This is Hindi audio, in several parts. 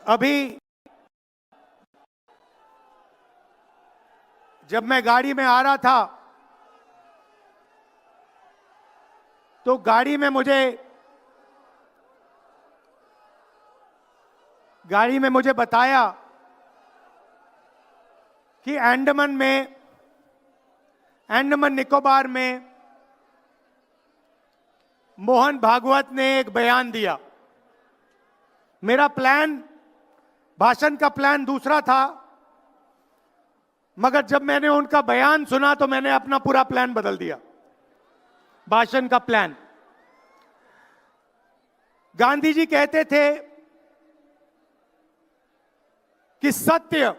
अभी जब मैं गाड़ी में आ रहा था तो गाड़ी में मुझे बताया कि अंडमान निकोबार में मोहन भागवत ने एक बयान दिया। मेरा भाषण का प्लान दूसरा था, मगर जब मैंने उनका बयान सुना तो मैंने अपना पूरा प्लान बदल दिया, भाषण का प्लान। गांधी जी कहते थे कि सत्य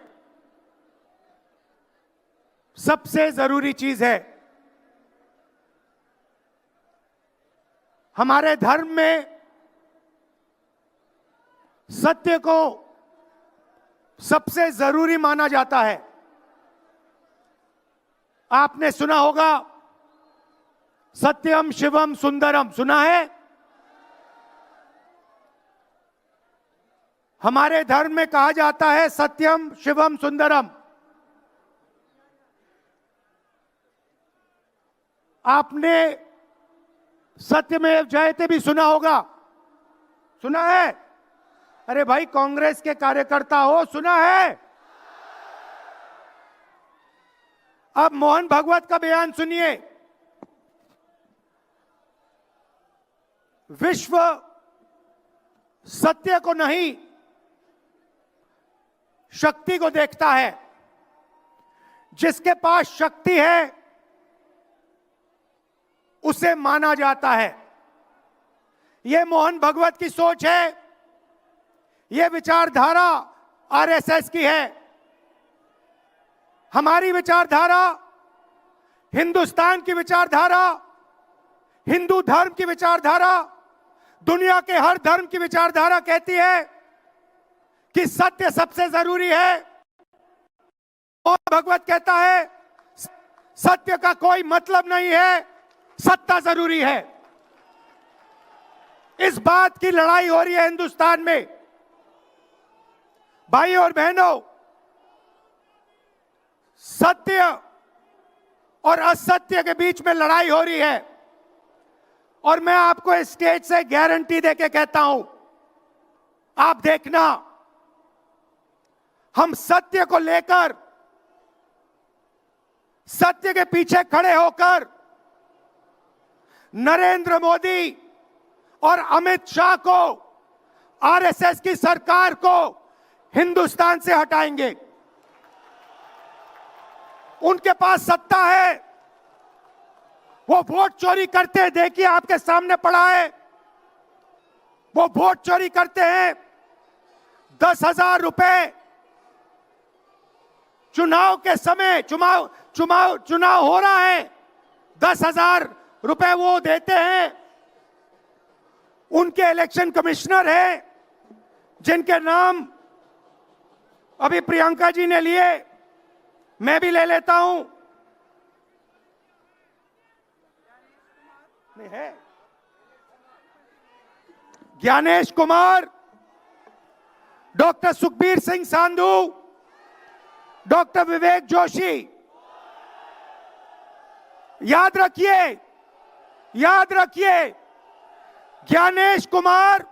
सबसे जरूरी चीज है। हमारे धर्म में सत्य को सबसे जरूरी माना जाता है। आपने सुना होगा सत्यम शिवम सुंदरम, सुना है? हमारे धर्म में कहा जाता है सत्यम शिवम सुंदरम। आपने सत्यमेव जयते भी सुना होगा, सुना है? अरे भाई, कांग्रेस के कार्यकर्ता हो, सुना है? अब मोहन भागवत का बयान सुनिए। विश्व सत्य को नहीं, शक्ति को देखता है। जिसके पास शक्ति है उसे माना जाता है। यह मोहन भागवत की सोच है, यह विचारधारा आरएसएस की है। हमारी विचारधारा, हिंदुस्तान की विचारधारा, हिंदू धर्म की विचारधारा, दुनिया के हर धर्म की विचारधारा कहती है कि सत्य सबसे जरूरी है। मोहन भागवत कहता है सत्य का कोई मतलब नहीं है, सत्ता जरूरी है। इस बात की लड़ाई हो रही है हिंदुस्तान में। भाई और बहनों, सत्य और असत्य के बीच में लड़ाई हो रही है। और मैं आपको इस स्टेज से गारंटी देके कहता हूं, आप देखना, हम सत्य को लेकर, सत्य के पीछे खड़े होकर नरेंद्र मोदी और अमित शाह को, आरएसएस की सरकार को हिंदुस्तान से हटाएंगे। उनके पास सत्ता है, वो वोट चोरी करते हैं। देखिए, आपके सामने पड़ा है, वो वोट चोरी करते हैं। 10,000 रुपए चुनाव के समय, चुनाव हो रहा है, 10,000 रुपए वो देते हैं। उनके इलेक्शन कमिश्नर हैं, जिनके नाम अभी प्रियंका जी ने लिए, मैं भी ले लेता हूं। नहीं है? Gyanesh Kumar, doctor Sukhbir Singh Sandhu, doctor Vivek Joshi. याद रखिए, ज्ञानेश कुमार,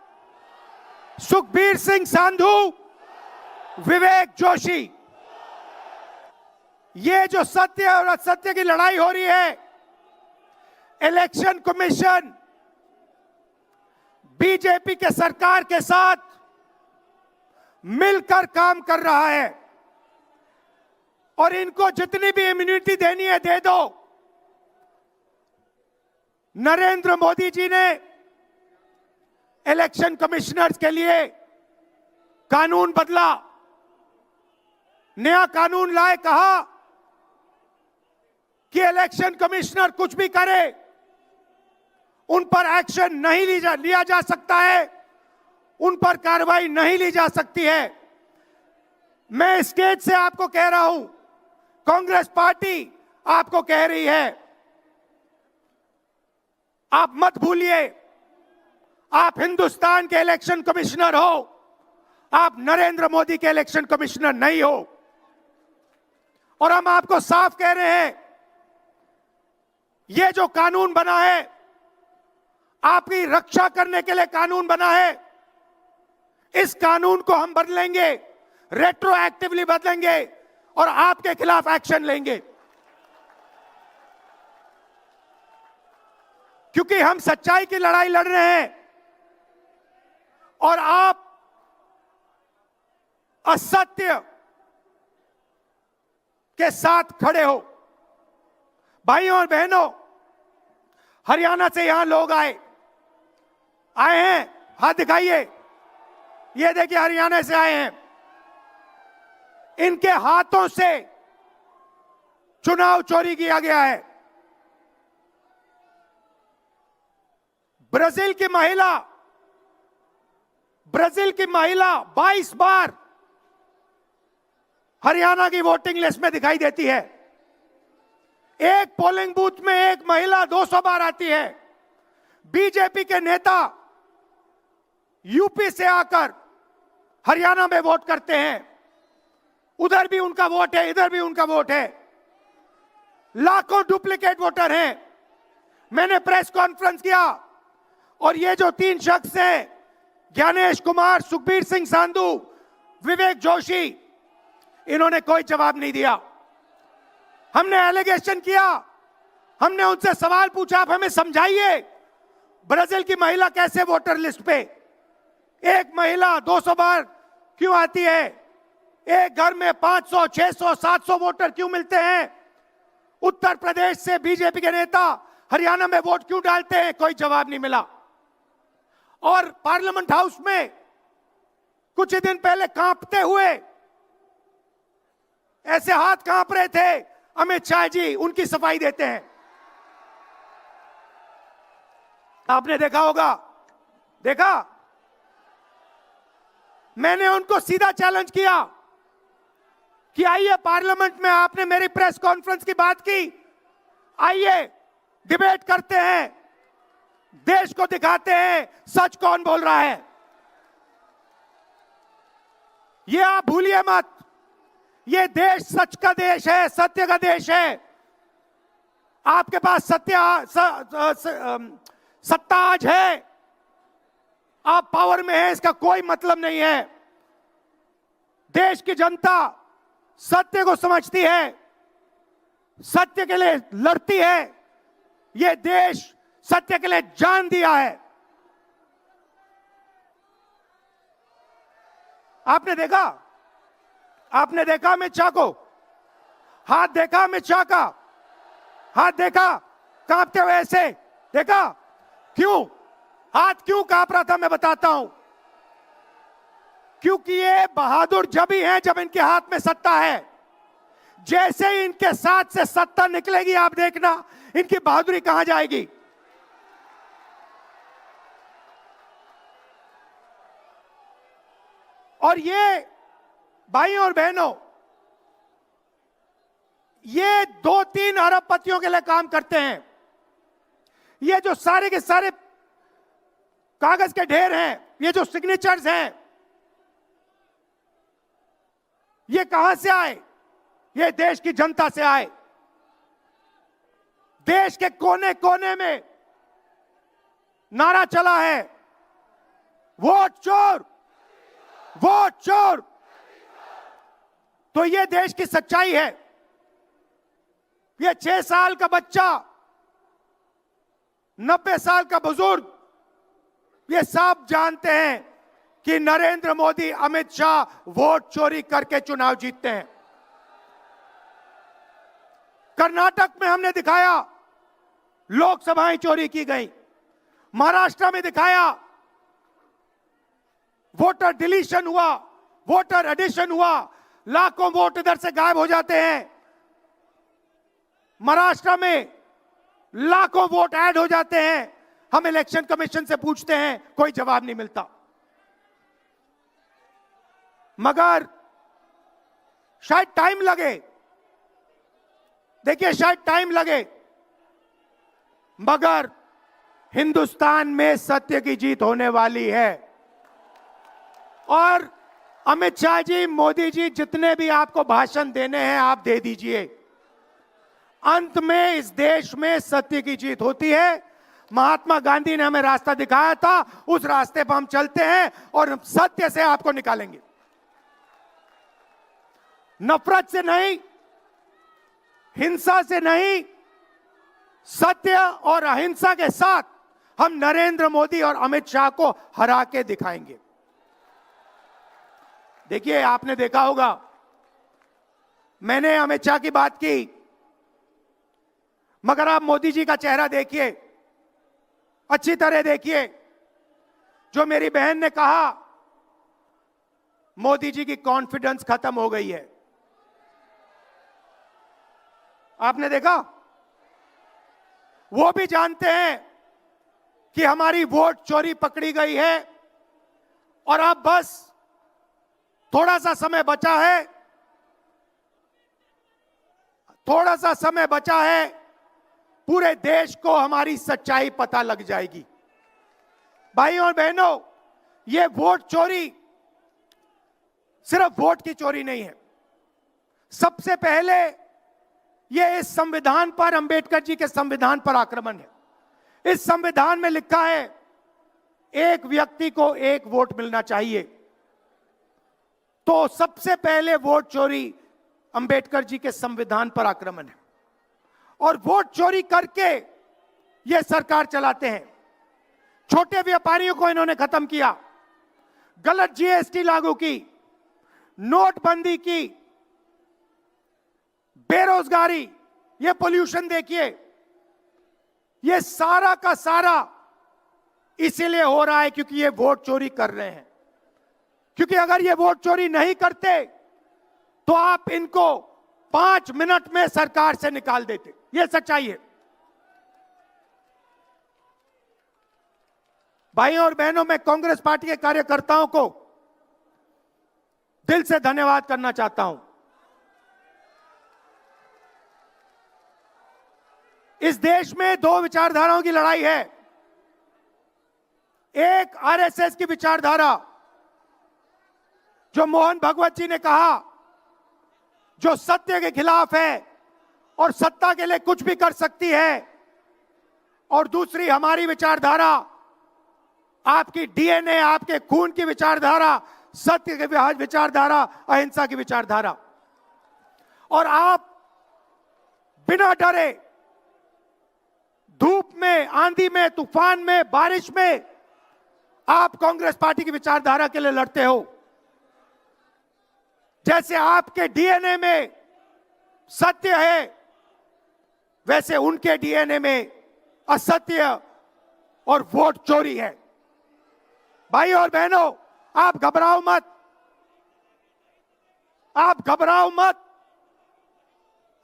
सुखबीर सिंह सांधू, विवेक जोशी। ये जो सत्य और असत्य की लड़ाई हो रही है, इलेक्शन कमीशन बीजेपी के सरकार के साथ मिलकर काम कर रहा है। और इनको जितनी भी इम्यूनिटी देनी है दे दो। नरेंद्र मोदी जी ने इलेक्शन कमिश्नर्स के लिए कानून बदला, नया कानून लाए, कहा कि इलेक्शन कमिश्नर कुछ भी करे, उन पर एक्शन नहीं लिया जा सकता है, उन पर कार्रवाई नहीं ली जा सकती है। मैं स्टेज से आपको कह रहा हूं, कांग्रेस पार्टी आपको कह रही है, आप मत भूलिए, आप हिंदुस्तान के इलेक्शन कमिश्नर हो, आप नरेंद्र मोदी के इलेक्शन कमिश्नर नहीं हो। और हम आपको साफ कह रहे हैं, यह जो कानून बना है, आपकी रक्षा करने के लिए कानून बना है। इस कानून को हम बदलेंगे, रेट्रोएक्टिवली बदलेंगे और आपके खिलाफ एक्शन लेंगे, क्योंकि हम सच्चाई की लड़ाई लड़ रहे हैं और आप असत्य के साथ खड़े हो। भाइयों और बहनों, हरियाणा से यहां लोग आए हैं, हाथ दिखाइए। ये देखिए, हरियाणा से आए हैं। इनके हाथों से चुनाव चोरी किया गया है। ब्राजील की महिला 22 बार हरियाणा की वोटिंग लिस्ट में दिखाई देती है। एक पोलिंग बूथ में एक महिला 200 बार आती है। बीजेपी के नेता यूपी से आकर हरियाणा में वोट करते हैं। उधर भी उनका वोट है, इधर भी उनका वोट है। लाखों डुप्लीकेट वोटर हैं। मैंने प्रेस कॉन्फ्रेंस किया और ये जो 3 शख्स हैं, ज्ञानेश कुमार, सुखबीर सिंह सांधू, विवेक जोशी, इन्होंने कोई जवाब नहीं दिया। हमने एलिगेशन किया, हमने उनसे सवाल पूछा, आप हमें समझाइए ब्राजील की महिला कैसे वोटर लिस्ट पे, एक महिला 200 बार क्यों आती है? एक घर में 500, 600, 700 वोटर क्यों मिलते हैं? उत्तर प्रदेश से बीजेपी के नेता हरियाणा में वोट क्यों डालते हैं? कोई जवाब नहीं मिला। और पार्लियामेंट हाउस में कुछ ही दिन पहले कांपते हुए, ऐसे हाथ कांप रहे थे, अमित शाह जी उनकी सफाई देते हैं। आपने देखा होगा, देखा? मैंने उनको सीधा चैलेंज किया कि आइए पार्लियामेंट में, आपने मेरी प्रेस कॉन्फ्रेंस की बात की, आइए डिबेट करते हैं, देश को दिखाते हैं सच कौन बोल रहा है। ये आप भूलिए मत, ये देश सच का देश है, सत्य का देश है। आपके पास सत्ता आज है, आप पावर में हैं, इसका कोई मतलब नहीं है। देश की जनता सत्य को समझती है, सत्य के लिए लड़ती है। यह देश सत्य के लिए जान दिया है। आपने देखा अमित शाह को, हाथ देखा अमित शाह का, हाथ देखा कांपते हुए ऐसे देखा? क्यों हाथ क्यों कांप रहा था? मैं बताता हूं। क्योंकि ये बहादुर जब ही हैं जब इनके हाथ में सत्ता है। जैसे ही इनके साथ से सत्ता निकलेगी, आप देखना इनकी बहादुरी कहां जाएगी। और ये भाइयों और बहनों, ये 2-3 अरबपतियों के लिए काम करते हैं। ये जो सारे के सारे कागज के ढेर हैं, ये जो सिग्नेचर्स हैं, ये कहां से आए? ये देश की जनता से आए। देश के कोने कोने में नारा चला है, वोट चोर, वोट चोर। तो ये देश की सच्चाई है। ये 6 साल का बच्चा, 90 साल का बुजुर्ग, ये सब जानते हैं कि नरेंद्र मोदी, अमित शाह वोट चोरी करके चुनाव जीतते हैं। कर्नाटक में हमने दिखाया लोकसभाएं चोरी की गई। महाराष्ट्र में दिखाया वोटर डिलीशन हुआ, वोटर एडिशन हुआ, लाखों वोट इधर से गायब हो जाते हैं। महाराष्ट्र में लाखों वोट ऐड हो जाते हैं। हम इलेक्शन कमीशन से पूछते हैं, कोई जवाब नहीं मिलता। मगर शायद टाइम लगे, देखिए शायद टाइम लगे, मगर हिंदुस्तान में सत्य की जीत होने वाली है। और अमित शाह जी, मोदी जी, जितने भी आपको भाषण देने हैं आप दे दीजिए। अंत में इस देश में सत्य की जीत होती है। महात्मा गांधी ने हमें रास्ता दिखाया था, उस रास्ते पर हम चलते हैं और सत्य से आपको निकालेंगे। नफरत से नहीं, हिंसा से नहीं, सत्य और अहिंसा के साथ हम नरेंद्र मोदी और अमित शाह को हरा के दिखाएंगे। देखिए, आपने देखा होगा, मैंने अमित शाह की बात की, मगर आप मोदी जी का चेहरा देखिए, अच्छी तरह देखिए। जो मेरी बहन ने कहा, मोदी जी की कॉन्फिडेंस खत्म हो गई है। आपने देखा, वो भी जानते हैं कि हमारी वोट चोरी पकड़ी गई है और अब बस थोड़ा सा समय बचा है, थोड़ा सा समय बचा है, पूरे देश को हमारी सच्चाई पता लग जाएगी। भाइयों और बहनों, ये वोट चोरी सिर्फ वोट की चोरी नहीं है। सबसे पहले ये इस संविधान पर, अंबेडकर जी के संविधान पर आक्रमण है। इस संविधान में लिखा है एक व्यक्ति को एक वोट मिलना चाहिए। तो सबसे पहले वोट चोरी अंबेडकर जी के संविधान पर आक्रमण है। और वोट चोरी करके ये सरकार चलाते हैं। छोटे व्यापारियों को इन्होंने खत्म किया, गलत जीएसटी लागू की, नोटबंदी की, बेरोजगारी, ये पोल्यूशन देखिए, ये सारा का सारा इसीलिए हो रहा है क्योंकि ये वोट चोरी कर रहे हैं। क्योंकि अगर ये वोट चोरी नहीं करते तो आप इनको 5 मिनट में सरकार से निकाल देते। ये सच्चाई है। भाइयों और बहनों, मैं कांग्रेस पार्टी के कार्यकर्ताओं को दिल से धन्यवाद करना चाहता हूं। इस देश में 2 विचारधाराओं की लड़ाई है। एक आरएसएस की विचारधारा, जो मोहन भगवत जी ने कहा, जो सत्य के खिलाफ है और सत्ता के लिए कुछ भी कर सकती है। और दूसरी हमारी विचारधारा, आपकी डीएनए, आपके खून की विचारधारा, सत्य की विचारधारा, अहिंसा की विचारधारा। और आप बिना डरे, धूप में, आंधी में, तूफान में, बारिश में, आप कांग्रेस पार्टी की विचारधारा के लिए लड़ते हो। जैसे आपके डीएनए में सत्य है, वैसे उनके डीएनए में असत्य और वोट चोरी है। भाइयों और बहनों, आप घबराओ मत, आप घबराओ मत।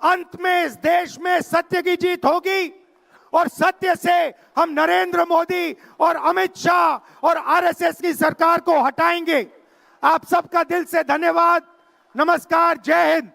अंत में इस देश में सत्य की जीत होगी और सत्य से हम नरेंद्र मोदी और अमित शाह और आरएसएस की सरकार को हटाएंगे। आप सबका दिल से धन्यवाद। नमस्कार, जय हिंद।